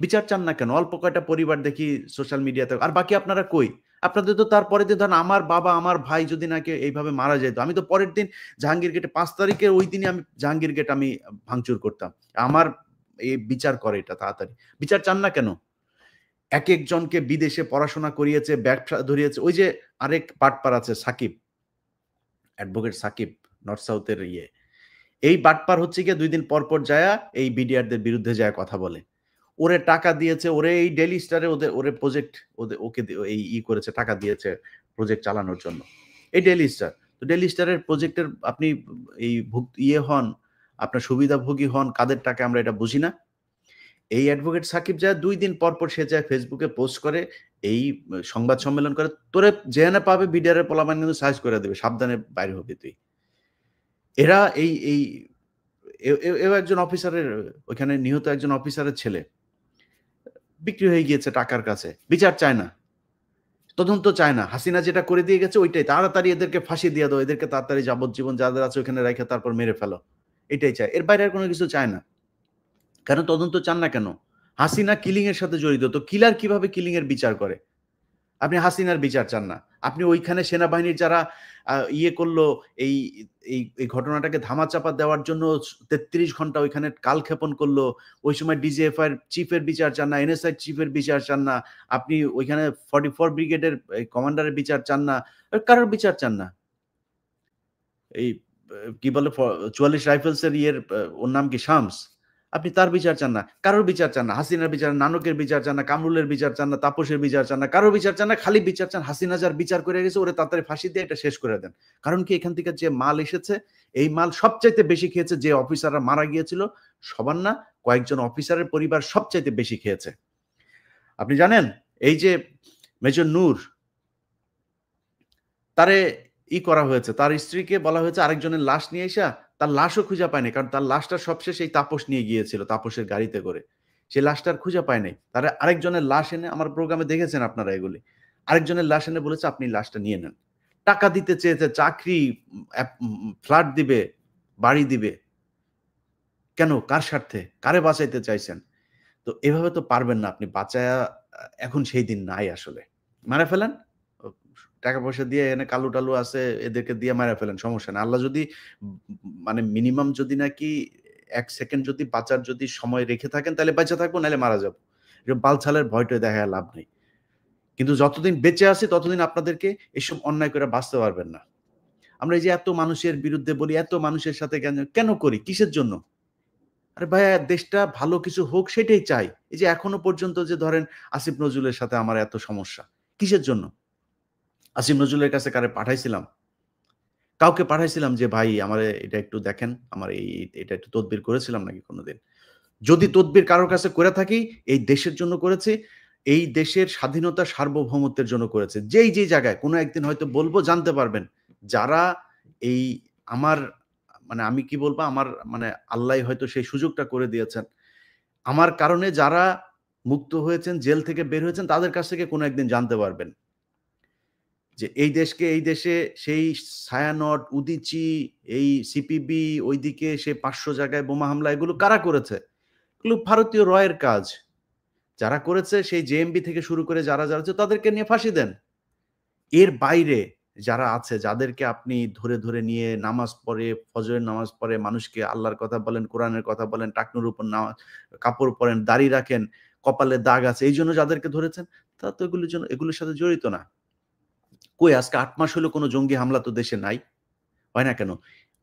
Speaker 1: বিচার চান না কেন? অল্প কয়টা পরিবার দেখি সোশ্যাল মিডিয়াতে। আর বাকি আপনারা কই? আপনাদের তো তার পরের দিন ধরেন আমার বাবা, আমার ভাই যদি নাকি এইভাবে মারা যাইত, আমি তো পরের দিন জাহাঙ্গীর গেটে ৫ তারিখে ওই দিনই আমি জাহাঙ্গীর গেট আমি ভাঙচুর করতাম। আমার বিচার করে এটা তাড়াতাড়ি। বিচার চান না কেন? একেকজনকে বিদেশে পড়াশোনা করিয়েছে, ব্যবসা ধরিয়েছে। ওই যে আরেক বাটপার আছে Sakib, advocate Sakib, north south এর এই বাটপার হচ্ছে গিয়ে ২ দিন পর যায়া এই বিডিআরদের বিরুদ্ধে যায়া কথা বলে। ওরে টাকা দিয়েছে, ওরে এই ডেইলি স্টারে ওরে প্রজেক্ট ওকে এই করেছে, টাকা দিয়েছে প্রজেক্ট চালানোর জন্য। এই ডেইলি স্টার। তো ডেইলি স্টারের প্রজেক্টের আপনি এই হন, আপনার সুবিধাভোগী হন, কাদের টাকায় আমরা এটা বুঝি না? এই অ্যাডভোকেট সাকিব যায় ২ দিন পর সে যায় ফেসবুকে পোস্ট করে, এই সংবাদ সম্মেলন করে, "তোরে যেখানে পাবে বিডিআর এর পোলাপান কিন্তু সাইজ করে দিবে। সাবধানে বাইর হবি তুই।" এরা এই এই এও একজন অফিসারের ওইখানে নিহত একজন অফিসারের ছেলে। বিক্রি হয়ে গিয়েছে টাকার কাছে। বিচার চায় না। তদন্ত চায় না। হাসিনা যেটা করে দিয়ে গেছে ওইটাই। তাড়াতাড়ি এদেরকে ফাঁসি দিয়ে দাও। এদেরকে তাড়াতাড়ি যাবজ্জীবন যাদের আছে ওখানে রাইখা তারপর মেরে ফেলো। এটাই চায়। এর বাইরে আর কোন কিছু চায় না। কেন তদন্ত চান না কেন? হাসিনা কিলিং এর সাথে জড়িত। তো কিলার কিভাবে কিলিং এর বিচার করে? আপনি হাসিনার বিচার চান না। আপনি ওইখানে সেনাবাহিনীর যারা করলো এই এই ঘটনাটাকে ধামাচাপা দেওয়ার জন্য ৩৩ ঘন্টা ওইখানে কালক্ষেপণ করলো। ওই সময় ডিজিএফআই এর চিফের বিচার চান না, এনএসআই চিফের বিচার চান না। আপনি ওইখানে 44 ব্রিগেডের কমান্ডারের বিচার চান না। কারোর বিচার চান না। এই কি বলে ৪৪ রাইফেলসের ওর নাম কি শামস। আপনি তার বিচার চান না, কারোর বিচার চান না। হাসিনার বিচার, নানকের বিচার চান না, কামরুলের বিচার চান না, তাপসের বিচার চান না, কারোর বিচার চান না। খালি বিচার চান হাসিনা যার বিচার করে গেছে ওরে তাড়াতাড়ি ফাঁসি দিয়ে এটা শেষ করে দেন। কারণ কি এখান থেকে যে মাল এসেছে, এই মাল সবচাইতে বেশি খেয়েছে যে অফিসাররা মারা গিয়েছিল, সবার না, কয়েকজন অফিসারের পরিবার সবচাইতে বেশি খেয়েছে। আপনি জানেন এই যে মেজর নূর, তারে করা হয়েছে, তার স্ত্রীকে বলা হয়েছে আরেকজনের লাশ নিয়ে এসা, তার লাশও খুঁজে পায়নি, কারণ তার লাশটা সবশেষ এই তাপস নিয়ে গিয়েছিল, তাপসের গাড়িতে করে। সেই লাশটা আর খুঁজে পায় নাই। তারা আরেকজনের লাশ এনে, আমার প্রোগ্রামে দেখেছেন আপনারা এগুলি, আরেকজনের লাশ এনে বলেছে আপনি লাশটা নিয়ে নেন। টাকা দিতে চেয়েছে, চাকরি, ফ্ল্যাট দিবে, বাড়ি দিবে। কেন? কার স্বার্থে? কারে বাঁচাইতে চাইছেন? তো এভাবে তো পারবেন না আপনি বাঁচায়া। এখন সেই দিন নাই আসলে। মারা ফেলেন। ও টাকা-পয়সা দিয়ে এনে কালু-টালু আছে, এদেরকে দিয়ে মাইরা ফেলেন, সমস্যা নাই। আল্লাহ যদি মানে মিনিমাম যদি নাকি ১ সেকেন্ড যদি বাঁচার যদি সময় রেখে থাকেন তাহলে বাইচা থাকবো, নাইলে মারা যাবো। এরকম বালছালের ভয়-টয় দেখায়া লাভ নেই। কিন্তু যতদিন বেঁচে আছি ততদিন আপনাদেরকে এসব অন্যায় করে বাঁচতে পারবেন না। আমরা এই যে এত মানুষের বিরুদ্ধে বলি, এত মানুষের সাথে কেন করি? কিসের জন্য? আরে ভাইয়া দেশটা ভালো কিছু হোক সেটাই চাই। এই যে এখনো পর্যন্ত যে ধরেন আসিফ নজরুলের সাথে আমার এত সমস্যা। কিসের জন্য? আসিফ নজরুলের কাছে কারে পাঠাইছিলাম? কাউকে পাঠাইছিলাম যে ভাই আমারে এটা একটু দেখেন, আমার এটা একটু তদবির করেছিলাম নাকি কোনদিন? যদি তদবির কারোর কাছে করে থাকি, এই দেশের জন্য করেছি, এই দেশের স্বাধীনতা সার্বভৌমত্বের জন্য করেছি। যেই জায়গায় কোনো একদিন হয়তো বলব, জানতে পারবেন। যারা এই আমার মানে আমি কি বলবো, আমার মানে আল্লাহই হয়তো সেই সুযোগটা করে দিয়েছেন। আমার কারণে যারা মুক্ত হয়েছেন, জেল থেকে বের হয়েছেন, তাদের কাছ থেকে কোনো একদিন জানতে পারবেন যে এই দেশে সেই ছায়ানট, উদীচী, এই সিপিবি, ওইদিকে সে ৫০০ জায়গায় বোমা হামলা, এগুলো কারা করেছে? এগুলো ভারতীয় রয়ের কাজ। যারা করেছে সেই জেএমবি থেকে শুরু করে যারা আছে তাদেরকে নিয়ে ফাঁসি দেন। এর বাইরে যারা আছে, যাদেরকে আপনি ধরে নিয়ে নামাজ পড়ে, ফজরের নামাজ পড়ে, মানুষকে আল্লাহর কথা বলেন, কোরআনের কথা বলেন, টাকনুর উপর কাপড় পরেন, দাড়ি রাখেন, কপালে দাগ আছে, এইজন্য যাদেরকে ধরেছেন, তারা তো এগুলোর সাথে জড়িত না। কই আজকে ৮ মাস হলো কোনো জঙ্গি হামলা তো দেশে নাই। হয় না কেন?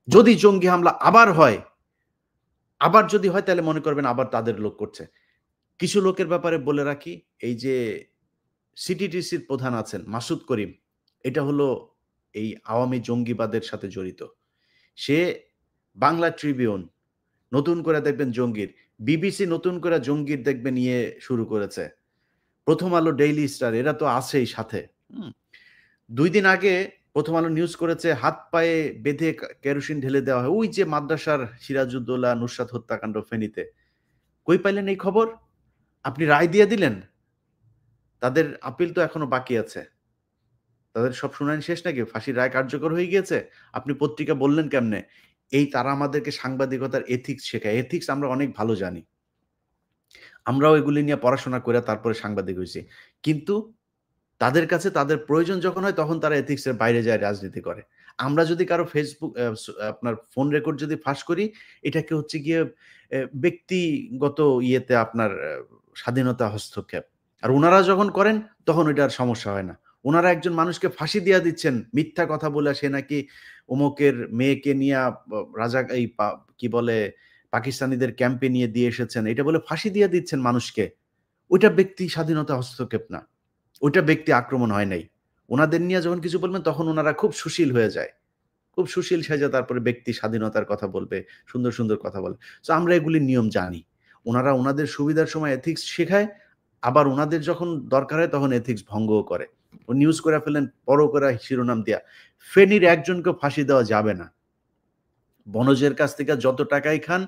Speaker 1: যদি জঙ্গি হামলা আবার হয়, আবার যদি হয় তাহলে মনে করবেন আবার তাদের লোক করছে। কিছু লোকের ব্যাপারে বলে রাখি, এই যে সিটিটিসির প্রধান আছেন মাসুদ করিম, এটা হলো এই আওয়ামী জঙ্গিবাদের সাথে জড়িত। সে বাংলা ট্রিবিউন নতুন করে দেখবেন জঙ্গির, বিবিসি নতুন করে জঙ্গির দেখবেন শুরু করেছে। প্রথম আলো, ডেইলি স্টার এরা তো আছেই সাথে। হুম? ২ দিন আগে প্রথম আলো নিউজ করেছে হাত পায়ে বেঁধে কেরোসিন ঢেলে দেওয়া হয়। ওই যে মাদ্রাসার সিরাজউদ্দৌলা নুসরাত হত্যাকাণ্ড ফেনীতে। কই পাইলেন এই খবর? আপনি রায় দিয়ে দিলেন? তাদের আপিল তো এখনো বাকি আছে। তাদের সব শুনানি শেষ নাকি? ফাঁসির রায় কার্যকর হয়ে গিয়েছে? আপনি পত্রিকা বললেন কেমনে? তারা আমাদেরকে সাংবাদিকতার এথিক্স শেখায়। এথিক্স আমরা অনেক ভালো জানি। আমরাও এগুলি নিয়ে পড়াশোনা কইরা তারপরে সাংবাদিক হইছি। কিন্তু তাদের কাছে তাদের প্রয়োজন যখন হয় তখন তারা এথিক্স এর বাইরে যায় রাজনীতি করে। আমরা যদি কারো Facebook আপনার ফোন রেকর্ড যদি ফাঁস করি, এটাকে হচ্ছে গিয়ে ব্যক্তিগত আপনার স্বাধীনতা হস্তক্ষেপ। আর উনারা যখন করেন তখন ওইটা আর সমস্যা হয় না। উনারা একজন মানুষকে ফাঁসি দিয়া দিচ্ছেন মিথ্যা কথা বলে, সে নাকি অমুকের মেয়েকে নিয়া রাজা এই কি বলে পাকিস্তানিদের ক্যাম্পে নিয়ে দিয়ে এসেছেন। এটা বলে ফাঁসি দিয়ে দিচ্ছেন মানুষকে। ওইটা ব্যক্তি স্বাধীনতা হস্তক্ষেপ না। ওইটা ব্যক্তি আক্রমণ হয় নাই। উনাদের নিয়ে যখন কিছু বলবেন তখন উনারা খুব সুশীল হয়ে যায়। খুব সুশীল সেজে তারপরে ব্যক্তি স্বাধীনতার কথা বলবে, সুন্দর কথা বলে। সো আমরা এগুলির নিয়ম জানি। উনারা উনাদের সুবিধার সময় এথিক্স শেখায়, আবার উনাদের যখন দরকার হয় তখন এথিক্স ভঙ্গও করে। নিউজ করে ফেলেন বড় করে শিরোনাম দিয়া। ফেনীর একজনকেও ফাঁসি দেওয়া যাবে না। বনজের কাছ থেকে যত টাকাই খান,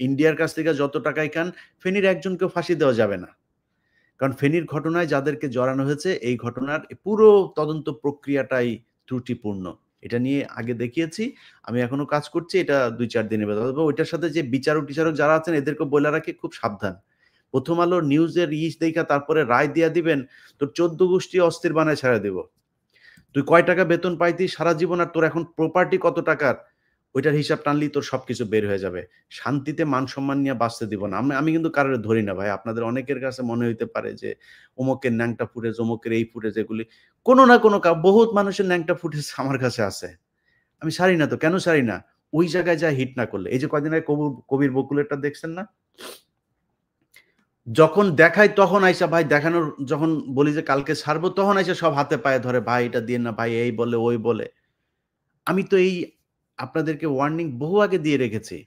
Speaker 1: ইন্ডিয়ার কাছ থেকে যত টাকাই খান, ফেনীর একজনকেও ফাঁসি দেওয়া যাবে না। কারণ ফেনীর ঘটনায় যাদেরকে জড়ানো হয়েছে এই ঘটনার পুরো তদন্ত প্রক্রিয়াটাই ত্রুটিপূর্ণ। এটা নিয়ে আগে দেখিয়েছি। আমি এখনো কাজ করছি। এটা ২-৪ দিনের ভেতর। তবে ওইটার সাথে যে বিচারক-টিচারক যারা আছেন এদেরকেও বইলা রাখি খুব সাবধান। 'প্রথম আলোর নিউজের দেইখা তারপরে রায় দিয়া দিবেন, তোর ১৪ গোষ্ঠী অস্থির বানায় ছাইড়া দিব। তুই কয় টাকা বেতন পাইতিস সারা জীবন আর তোর এখন প্রপার্টি কত টাকার, ওইটার হিসাব টানলেই তোর সবকিছু বের হয়ে যাবে। শান্তিতে মান-সম্মান নিয়ে বাঁচতে দিব না। আমি কিন্তু কারোরে ধরি না ভাই। আপনাদের অনেকের কাছে মনে হইতে পারে যে অমুকের ন্যাংটা ফুটেজ, অমুকের এই ফুটেজ, এগুলি কোন না কোন বহুত মানুষের ন্যাংটা ফুটেজ আমার কাছে আছে। আমি সারি না তো, কেন সারি না? ওই জায়গায় যা হিট না করলে। এই যে কয়দিন আগে কবির বকুলেরটা দেখছেন না? যখন দেখাই তখন আইসা ভাই দেখানোর যখন বলি যে কালকে ছাড়বো, তখন আইসা সব হাতে পায়ে ধরে, "ভাই এটা দিয়েন না, ভাই এই বলে, ওই বলে।" আমি তো এই আপনাদেরকে ওয়ার্নিং বহু আগে দিয়ে রেখেছি।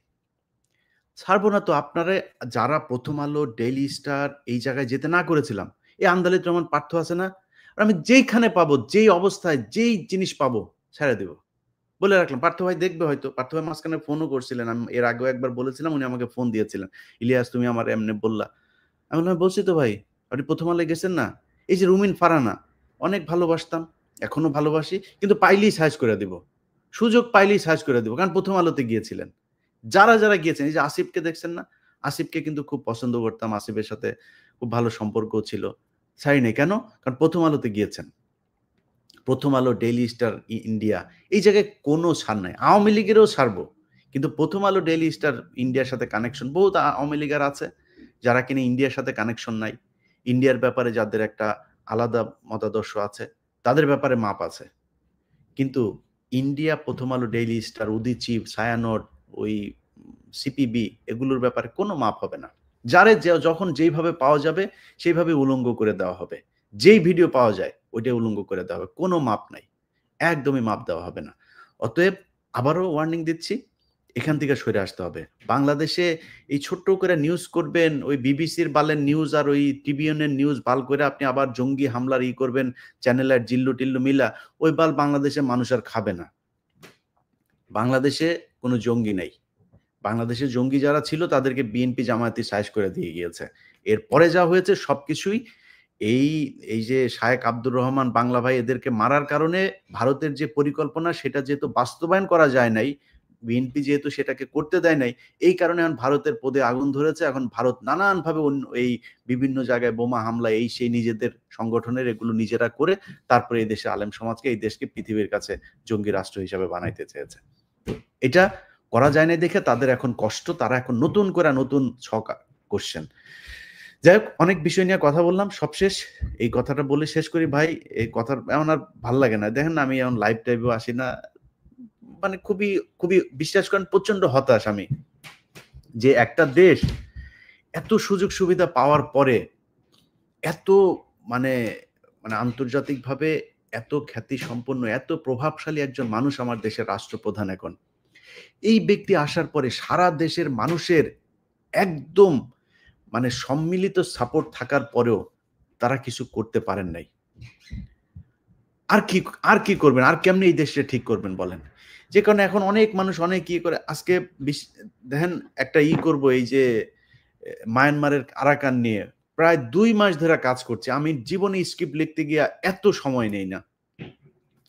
Speaker 1: ছাড়বো না তো। আপনারে যারা 'প্রথম আলো', 'ডেইলি স্টার' এই জায়গায় যেতে না করেছিলাম, এই আন্দালিব রহমান পার্থ আছে না? আমি যেইখানে পাবো, যেই অবস্থায়, যেই জিনিস পাবো, ছেড়ে দিব। বলে রাখলাম। পার্থ ভাই দেখবে হয়তো। পার্থ ভাই মাঝখানে ফোনও করছিলেন। আমি এর আগেও একবার বলেছিলাম, উনি আমাকে ফোন দিয়েছিলেন। "ইলিয়াস তুমি আমারে এমনে বললা।" আমি বললাম, "বলছি তো ভাই। আপনি 'প্রথম আলোয়' গেছেন না? এই যে রুমিন ফারহানা, অনেক ভালোবাসতাম। এখনো ভালোবাসি। কিন্তু পাইলেই সাইজ করে দিব। সুযোগ পাইলেই সাইজ করে দিব। কারণ 'প্রথম আলোতে' গিয়েছিলেন। যারা গিয়েছেন, এই যে আসিফকে দেখছেন না? আসিফকে কিন্তু খুব পছন্দ করতাম। আসিফের সাথে খুব ভালো সম্পর্কও ছিল। ছাড়ি নাই। কেন? কারণ 'প্রথম আলোতে' গিয়েছেন। 'প্রথম আলো', 'ডেইলি স্টার', ইন্ডিয়া এই জায়গায় কোনো ছাড় নাই। আওয়ামী লীগেরও ছাড়বো। কিন্তু 'প্রথম আলো', 'ডেইলি স্টার' ইন্ডিয়ার সাথে কানেকশন বহুত আওয়ামী লীগের আছে, যারা কিনা ইন্ডিয়ার সাথে কানেকশন নাই। ইন্ডিয়ার ব্যাপারে যাদের একটা আলাদা মতাদর্শ আছে, তাদের ব্যাপারে মাপ আছে। কিন্তু ইন্ডিয়া, 'প্রথম আলো', 'ডেইলি স্টার', 'উদীচী', 'ছায়ানট', ওই সিপিবি এগুলোর ব্যাপারে কোনো মাপ হবে না। যারে যখন যেইভাবে পাওয়া যাবে সেইভাবে উলঙ্গ করে দেওয়া হবে। যেই ভিডিও পাওয়া যায় ওইটাই উলঙ্গ করে দেওয়া হবে। কোনো মাপ নাই। একদমই মাপ দেওয়া হবে না। অতএব আবারও ওয়ার্নিং দিচ্ছি, এখান থেকে সরে আসতে হবে। বাংলাদেশে এই ছোট্ট করে নিউজ করবেন, ওই বিবিসির বালের নিউজ আর ওই টিবিএনের নিউজ বাল করে আপনি আবার জঙ্গি হামলার করবেন, চ্যানেলের জিল্লু-টিল্লু মিলা, ওই বাল বাংলাদেশের মানুষ আর খাবে না। বাংলাদেশে কোনো জঙ্গি নাই। বাংলাদেশের জঙ্গি যারা ছিল তাদেরকে বিএনপি জামায়াতি সাইজ করে দিয়ে গিয়েছে। এরপরে যা হয়েছে সবকিছুই এই, এই যে শায়েখ আব্দুর রহমান বাংলা ভাই এদেরকে মারার কারণে ভারতের যে পরিকল্পনা সেটা যেহেতু বাস্তবায়ন করা যায় নাই, বিএনপি যেহেতু সেটাকে করতে দেয় নাই, এই কারণে এখন ভারতের পদে আগুন ধরেছে। এখন ভারত নানানভাবে এই বিভিন্ন জায়গায় বোমা হামলা এই সেই নিজেদের সংগঠনের এগুলো নিজেরা করে তারপরে এই দেশের আলেম সমাজকে, এই দেশকে পৃথিবীর কাছে জঙ্গি রাষ্ট্র হিসাবে বানাইতে চেয়েছে। এটা করা যায় নাই দেখে তাদের এখন কষ্ট। তারা এখন নতুন করে নতুন ছক করছেন। যাই হোক, অনেক বিষয় নিয়ে কথা বললাম। সবশেষ এই কথাটা বলে শেষ করি ভাই। এই কথার এখন আর ভাল লাগে না। দেখেন না আমি এখন লাইভ টাইভেও আসি না। মানে খুবই বিশ্বাস করেন প্রচন্ড হতাশ আমি। যে একটা দেশ এত সুযোগ সুবিধা পাওয়ার পরে এত মানে মানে আন্তর্জাতিকভাবে এত খ্যাতিসম্পন্ন, এত প্রভাবশালী একজন মানুষ আমার দেশের রাষ্ট্রপ্রধান এখন। এই ব্যক্তি আসার পরে সারা দেশের মানুষের একদম মানে সম্মিলিত সাপোর্ট থাকার পরেও তারা কিছু করতে পারেন নাই। আর কি আর কি করবেন? আর কেমনে এই দেশটা ঠিক করবেন বলেন? যে কারণে এখন অনেক মানুষ অনেক করে আজকে দেখেন একটা করব এই যে মায়ানমারের আরাকান নিয়ে প্রায় ২ মাস ধরে কাজ করছি। আমি জীবনে স্ক্রিপ্ট লিখতে গিয়া এত সময় নেই না।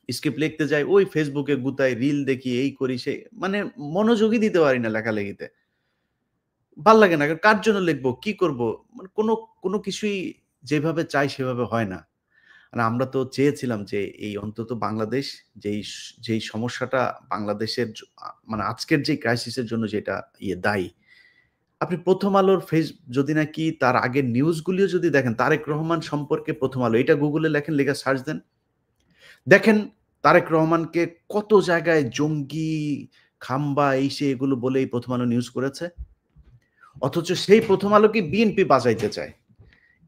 Speaker 1: স্ক্রিপ্ট লিখতে যাই, ওই ফেসবুকে গুতাই, রিল দেখি, এই করি, সেই মানে মনোযোগই দিতে পারি না লেখালেখিতে। ভাল লাগে না। কার জন্য লিখবো? কি করব? মানে কোনো কিছুই যেভাবে চাই সেভাবে হয় না। মানে আমরা তো চেয়েছিলাম যে এই অন্তত বাংলাদেশ যেই সমস্যাটা বাংলাদেশের মানে আজকের যে ক্রাইসিস এর জন্য যেটা দায়ী। আপনি 'প্রথম আলোর' যদি নাকি তার আগের নিউজগুলিও যদি দেখেন, তারেক রহমান সম্পর্কে 'প্রথম আলো' এটা গুগলে লেখেন, লিখে সার্চ দেন। দেখেন তারেক রহমানকে কত জায়গায় জঙ্গি, খাম্বা এই সেই এগুলো বলেই 'প্রথম আলো' নিউজ করেছে। অথচ সেই 'প্রথম আলোকে' বিএনপি বাঁচাইতে চায়।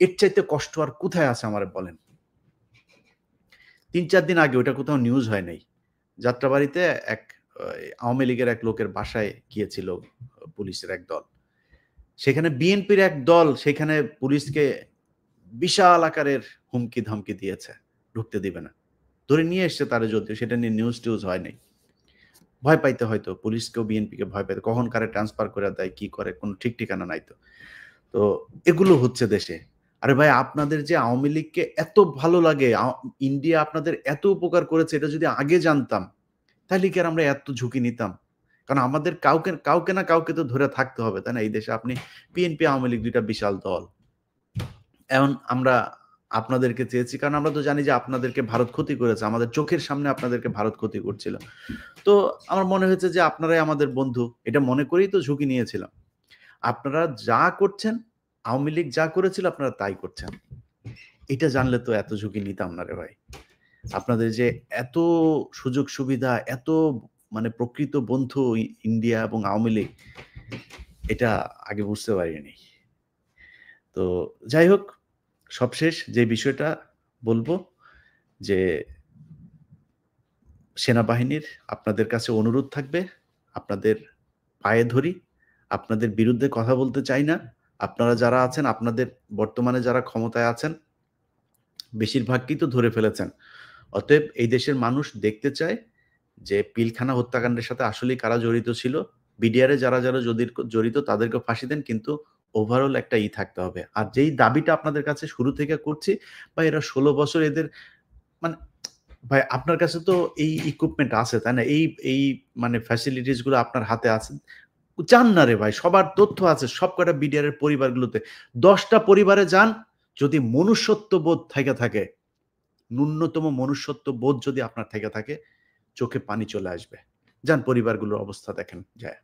Speaker 1: এর চাইতে কষ্ট আর কোথায় আছে আমারে বলেন? ৩-৪ দিন আগে ওটা কোথাও নিউজ হয় নাই। যাত্রাবাড়ীতে এক আ আওয়ামী লীগের এক লোকের বাসায় গিয়েছিল পুলিশের এক দল। সেখানে বিএনপির এক দল সেখানে পুলিশকে বিশাল আকারের হুমকি-ধামকি দিয়েছে। ঢুকতে দিবে না। ধরে নিয়ে এসছে তারে, যদিও সেটা নিয়ে নিউজ-টিউজ হয় নাই। ভয় পাইতে হয়তো পুলিশকেও বিএনপিকে ভয় পাইতে। কখন কারে ট্রান্সফার করে দেয়, কি করে কোন ঠিক ঠিকানা নাই তো। তো এগুলো হচ্ছে দেশে। আরে ভাই আপনাদের যে আওয়ামী লীগকে এত ভালো লাগে, ইন্ডিয়া আপনাদের এত উপকার করেছে এটা যদি আগে জানতাম, তাহলে কি আর আমরা এত ঝুঁকি নিতাম? কারণ আমাদের কাউকে না কাউকে তো ধরে থাকতে হবে, তাই না? এই দেশে আপনি বিএনপি, আওয়ামী লীগ ২ টা বিশাল দল। এখন আমরা আপনাদেরকে চেয়েছি কারণ আমরা তো জানি যে আপনাদেরকে ভারত ক্ষতি করেছে। আমাদের চোখের সামনে আপনাদেরকে ভারত ক্ষতি করছিল। তো আমার মনে হয়েছে যে আপনারাই আমাদের বন্ধু। এটা মনে করেই তো ঝুঁকি নিয়েছিলাম। আপনারা যা করছেন, আওয়ামী লীগ যা করেছিল আপনারা তাই করছেন। এটা জানলে তো এত ঝুঁকি নিতাম না রে ভাই। আপনাদের যে এত সুযোগ সুবিধা, এত মানে প্রকৃত বন্ধু ইন্ডিয়া এবং আওয়ামী লীগ এটা আগে বুঝতে পারিনি। তো যাই হোক, সবশেষ যে বিষয়টা বলব যে সেনাবাহিনীর আপনাদের কাছে অনুরোধ থাকবে, আপনাদের পায়ে ধরি, আপনাদের বিরুদ্ধে কথা বলতে চাই না। আপনারা যারা আছেন, আপনাদের বর্তমানে যারা ক্ষমতায় আছেন, বেশিরভাগকেই তো ধরে ফেলেছেন। অতএব এই দেশের মানুষ দেখতে চায় যে পিলখানা হত্যাকাণ্ডের সাথে আসলেই কারা জড়িত ছিল। বিডিআরে যারা জড়িত তাদেরকে ফাঁসি দেন, কিন্তু ওভারঅল একটা থাকতে হবে। আর যেই দাবিটা আপনাদের কাছে শুরু থেকে করছি, ভাই এরা ১৬ বছর এদের মানে ভাই আপনার কাছে তো এই ইকুইপমেন্ট আছে, তাই না? এই মানে ফ্যাসিলিটিস গুলো আপনার হাতে আছে। যান না রে ভাই। সবার তথ্য আছে সবকটা বিডিআর এর পরিবারগুলোতে। ১০ টা পরিবারে যান, যদি মনুষ্যত্ববোধ থাইকা থাকে, ন্যূনতম মনুষ্যত্ববোধ যদি আপনার থেকে থাকে, চোখে পানি চলে আসবে। যান পরিবারগুলোর অবস্থা দেখেন যায়া।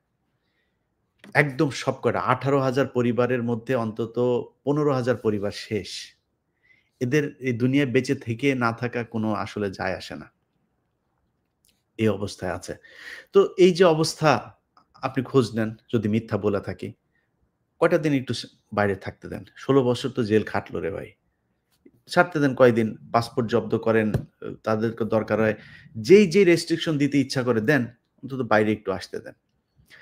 Speaker 1: একদম সবকটা ১৮,০০০ পরিবারের মধ্যে অন্তত ১৫,০০০ পরিবার শেষ। এদের এই দুনিয়ায় বেঁচে থেকে না থাকা কোনো আসলে যায় আসে না। এই অবস্থায় আছে। তো এই যে অবস্থা, আপনি খোঁজ নেন যদি মিথ্যা বলে থাকি। কয়টা দিন একটু বাইরে থাকতে দেন। ১৬ বছর তো জেল খাটলো রে ভাই। ছাড়তে দেন কয়দিন, পাসপোর্ট জব্দ করেন, তাদেরকে দরকার হয় যেই রেস্ট্রিকশন দিতে ইচ্ছা করে দেন, অন্তত বাইরে একটু আসতে দেন।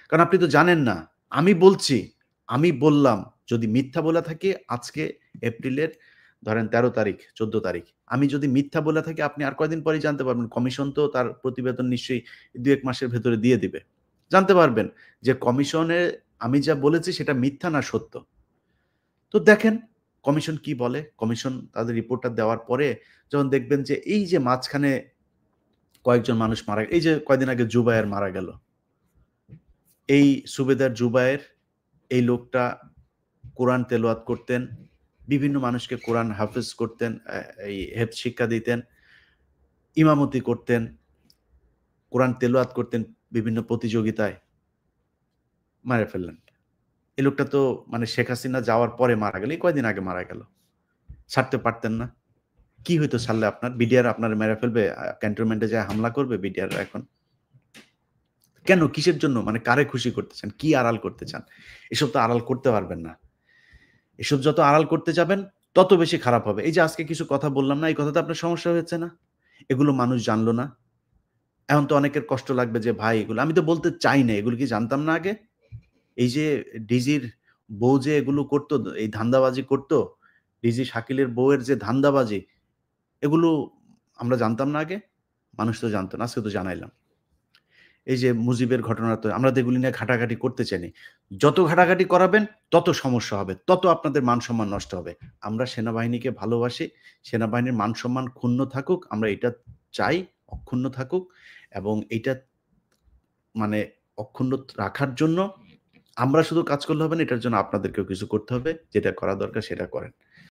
Speaker 1: কারণ আপনি তো জানেন না। আমি বলছি, আমি বললাম যদি মিথ্যা বলে থাকি আজকে এপ্রিলের ধরেন ১৩ তারিখ, ১৪ তারিখ। আমি যদি মিথ্যা বলে থাকি আপনি আর কয়দিন পরেই জানতে পারবেন। কমিশন তো তার প্রতিবেদন নিশ্চয়ই ২-১ মাসের ভেতরে দিয়ে দিবে। জানতে পারবেন যে কমিশনে আমি যা বলেছি সেটা মিথ্যা না সত্য। তো দেখেন কমিশন কি বলে। কমিশন তাদের রিপোর্টটা দেওয়ার পরে যখন দেখবেন যে এই যে মাঝখানে কয়েকজন মানুষ এই যে কয়দিন আগে জুবায়ের মারা গেল। এই সুবেদার জুবায়ের, এই লোকটা কোরআন তেলাওয়াত করতেন। বিভিন্ন মানুষকে কোরআন হাফেজ করতেন, এই হেফজ শিক্ষা দিতেন, ইমামতি করতেন, কোরআন তেলাওয়াত করতেন বিভিন্ন প্রতিযোগিতায়। মাইরা ফেললেন। এই লোকটা তো মানে শেখ হাসিনা যাওয়ার পরে মারা গেল। এই কয়দিন আগে মারা গেল। ছাড়তে পারতেন না? কি হইতো ছাড়লে আপনার? বিডিআর আপনারে মেরে ফেলবে? ক্যান্টনমেন্টে যেয়ে হামলা করবে বিডিআররা এখন? কেন? কিসের জন্য? মানে কারে খুশি করতে চান? কি আড়াল করতে চান? এসব তো আড়াল করতে পারবেন না। এসব যত আড়াল করতে যাবেন, তত বেশি খারাপ হবে। এই যে আজকে কিছু কথা বললাম না, এই কথাতে আপনার সমস্যা হয়েছে না? এগুলো মানুষ জানল না। এখন তো অনেকের কষ্ট লাগবে যে ভাই এগুলো আমি তো বলতে চাই না। এগুলো কি জানতাম না আগে? এই যে ডিজির বউ যে এগুলো করত, এই ধান্দাবাজি করত, ডিজি শাকিলের বউয়ের যে ধান্দাবাজি, এগুলো আমরা জানতাম না আগে? মানুষ তো জানত না। আজকে তো জানাইলাম। এই যে মুজিবের ঘটনা তো আমরা তো এগুলি নিয়ে ঘাটাঘাটি করতে চাইনি। যত ঘাটাঘাটি করাবেন তত সমস্যা হবে। তত আপনাদের মান-সম্মান নষ্ট হবে। আমরা সেনাবাহিনীকে ভালোবাসি। সেনাবাহিনীর মান-সম্মান ক্ষুণ্ণ থাকুক। আমরা এটা চাই অক্ষুণ্ণ থাকুক এবং এইটা মানে অক্ষুণ্ণ রাখার জন্য আমরা শুধু কাজ করলে হবে না, এটার জন্য আপনাদেরকেও কিছু করতে হবে। যেটা করা দরকার সেটা করেন।